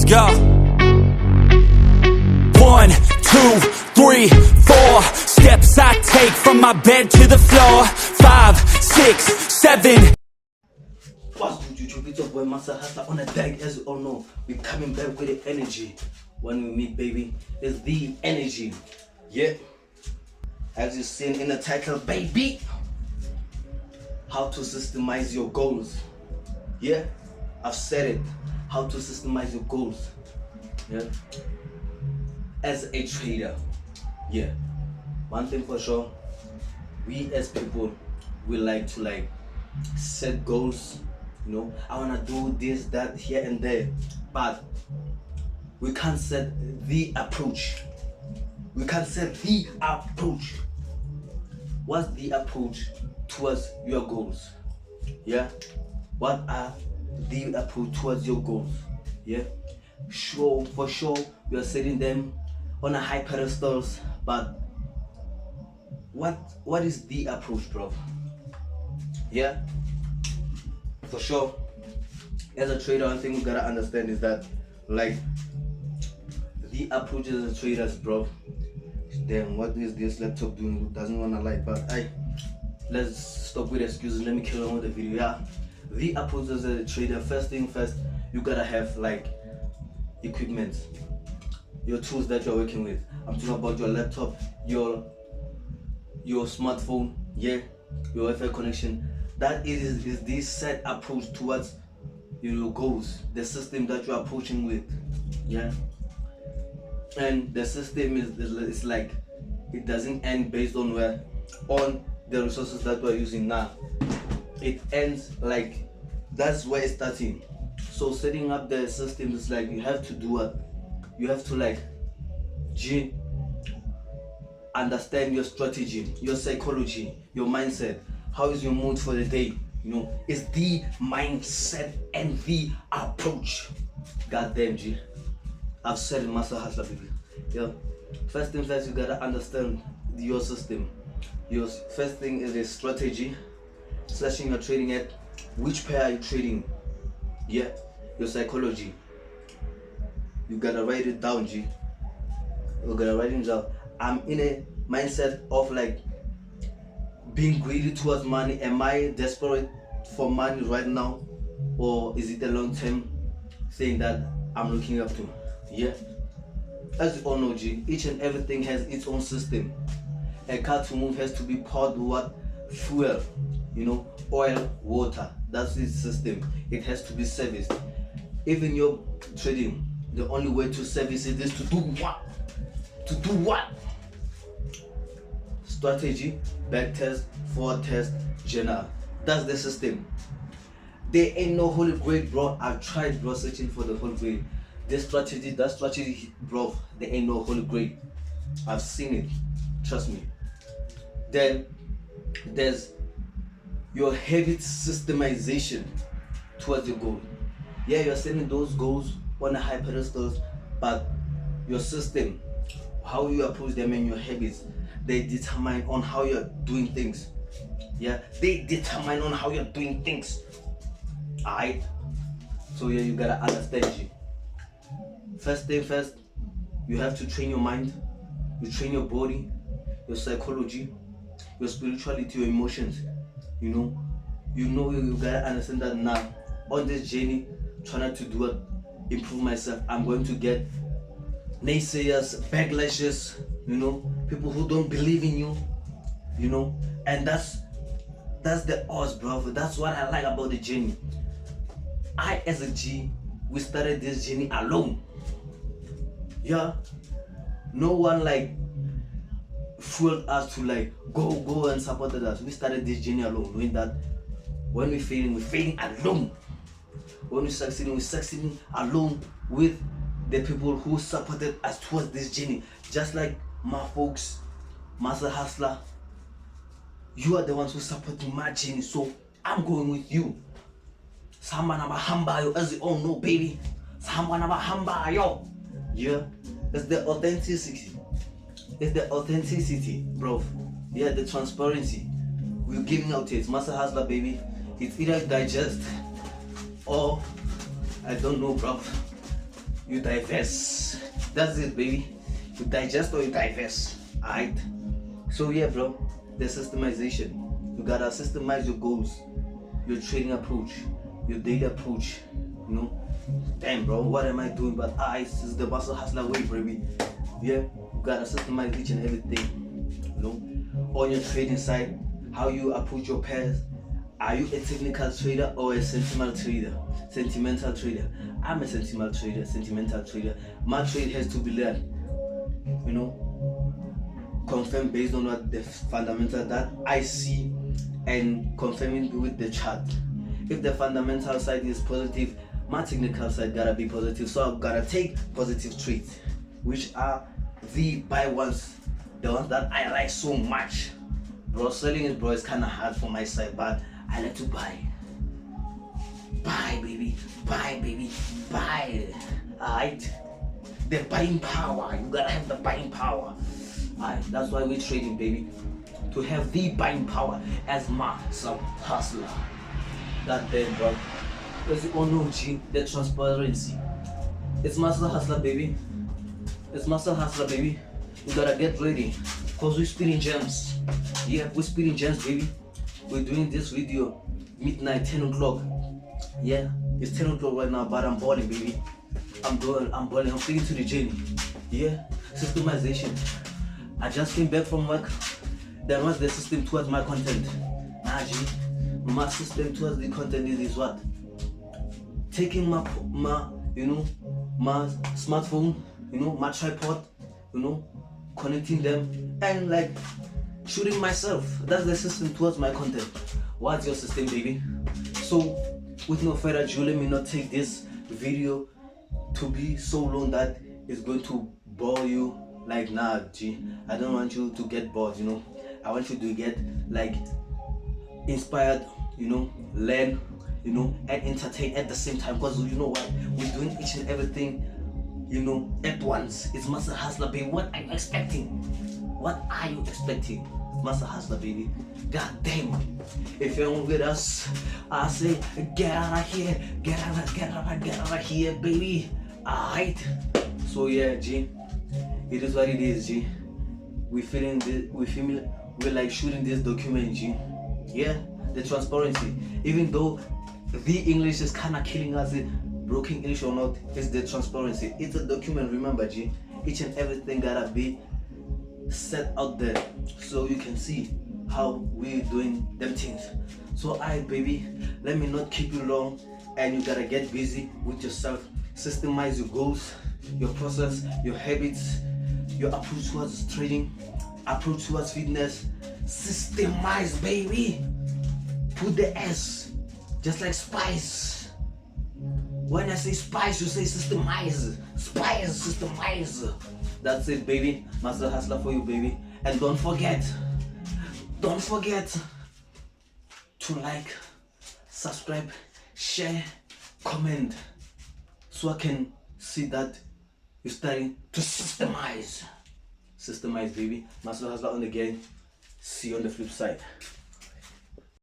Go. 1, 2, 3, 4 steps I take from my bed to the floor. 5, 6, 7. What's good, YouTube? It's your boy Master Hustler on the deck. As you all know, we're coming back with the energy. When we meet, baby, it's the energy. Yeah. As you've seen in the title, baby. How to systemize your goals. Yeah. I've said it. How to systemize your goals. Yeah. As a trader. Yeah. One thing for sure. We as people, we like to set goals. You know, I wanna do this, that, here and there, but we can't set the approach. We can't set the approach. What's the approach towards your goals? Yeah. What are the approach towards your goals? Yeah. Sure, for sure, we are setting them on a high pedestals, but what is the approach, bro? Yeah. For sure, as a trader, one thing we gotta understand is that, the approach as a trader, bro. Damn, what is this laptop doing? Doesn't wanna but let's stop with excuses. Let me kill on with the video. Yeah, the approach as a trader. First thing first, you gotta have equipment, your tools that you're working with. I'm talking about your laptop, your smartphone, yeah, your Wi-Fi connection. That is the set approach towards your goals, the system that you're approaching with. Yeah. And the system is it doesn't end based on the resources that we're using now. It ends that's where it's starting. So setting up the system is you have to do what? You have to understand your strategy, your psychology, your mindset. How is your mood for the day? You know, it's the mindset and the approach. Goddamn, G. I've said it, Master Hustler, baby. Yeah. First thing first, you gotta understand your system. Your first thing is a strategy. Slashing your trading at which pair are you trading? Yeah. Your psychology. You gotta write it down, G. You gotta write it down. I'm in a mindset of being greedy towards money. Am I desperate for money right now, or is it a long-term thing that I'm looking up to? Yeah. As you all know, G, each and everything has its own system. A car to move has to be poured with fuel, oil, water. That's its system. It has to be serviced. Even your trading, the only way to service it is to do what? To do what? Strategy, back test, forward test, general. That's the system. There ain't no holy grail, bro. I've tried, bro, searching for the holy grail. This strategy, that strategy, bro, there ain't no holy grail. I've seen it. Trust me. Then there's your habit systemization towards your goal. Yeah, you're setting those goals on a high pedestals, but your system, how you approach them, and your habits, they determine on how you're doing things. Yeah, they determine on how you're doing things. Alright? So yeah, you gotta understand G. First thing first, you have to train your mind, you train your body, your psychology, your spirituality, your emotions. You gotta understand that now on this journey, trying to do it, improve myself, I'm going to get naysayers, backlashes, people who don't believe in you, and that's the odds, bro. That's what I like about the journey. I as a G, we started this journey alone. Yeah, no one fueled us to go and supported us. We started this journey alone, knowing that when we're failing alone. When we're succeeding alone with the people who supported us towards this journey. Just like my folks, Master Hustler, you are the ones who supported my journey, so I'm going with you. Someone about hamba, as you all know, baby. Someone about hamba, yo. Yeah, it's the authenticity. It's the authenticity, bro. Yeah, the transparency. We're giving out it. Master Hustler, baby. It's either digest or I don't know, bro. you diverse. That's it, baby. You digest or you diverse. Alright. So yeah, bro, the systemization. You gotta systemize your goals, your trading approach, your daily approach. You know, damn, bro, what am I doing? But this is the muscle hustler way, baby. Yeah, you gotta systemize each and everything. You know, on your trading side, how you approach your pairs. Are you a technical trader or a sentimental trader? Sentimental trader. I'm a sentimental trader. My trade has to be learned. You know, confirm based on what the fundamental that I see and confirming with the chart. If the fundamental side is positive, my technical side gotta be positive. So I've gotta take positive trades, which are the buy ones, the ones that I like so much. Bro, selling it, bro, is kind of hard for my side, but I like to buy. Buy, baby. Buy, baby. Buy. Alright? The buying power. You gotta have the buying power. Alright, that's why we're trading, baby. To have the buying power as muscle hustler. God damn, bro. Because you all know, G, the transparency. It's muscle hustler, baby. It's muscle hustler, baby. You gotta get ready. Because we're spitting gems. Yeah, we're spitting gems, baby. We're doing this video midnight, 10 o'clock. Yeah, it's 10 o'clock right now, but I'm balling, baby. I'm balling, I'm sticking to the journey. Yeah, systemization. I just came back from work. Then what's the system towards my content? Nah, G. My system towards the content is what? Taking my you know, my smartphone, you know, my tripod, you know, connecting them and like shooting myself. That's the system towards my content. What's your system, baby? So with no further ado, let me not take this video to be so long that it's going to bore you. Like, nah, G, I don't want you to get bored, you know. I want you to get like inspired, you know, learn, you know, and entertain at the same time. Because you know what, we're doing each and everything, you know, at once. It's Master Hustler, baby. What are you expecting? What are you expecting? Master Hustler, baby. God damn. If you're with us, I say get out of here, get out of here, baby. Alright. So yeah, G, it is what it is, G. We're like shooting this document, G. Yeah, the transparency. Even though the English is kinda killing us, broken English or not, it's the transparency. It's a document, remember, G. Each and everything gotta be set out there so you can see how we're doing them things. So alright, baby, let me not keep you long, and you gotta get busy with yourself. Systemize your goals, your process, your habits, your approach towards trading, approach towards fitness. Systemize, baby. Put the S, just like spice. When I say spice, you say systemize. Spice, systemize. That's it, baby. Master Hustler for you, baby. And don't forget to like, subscribe, share, comment, so I can see that you're starting to systemize. Systemize, baby. Master Hustler on the game. See you on the flip side.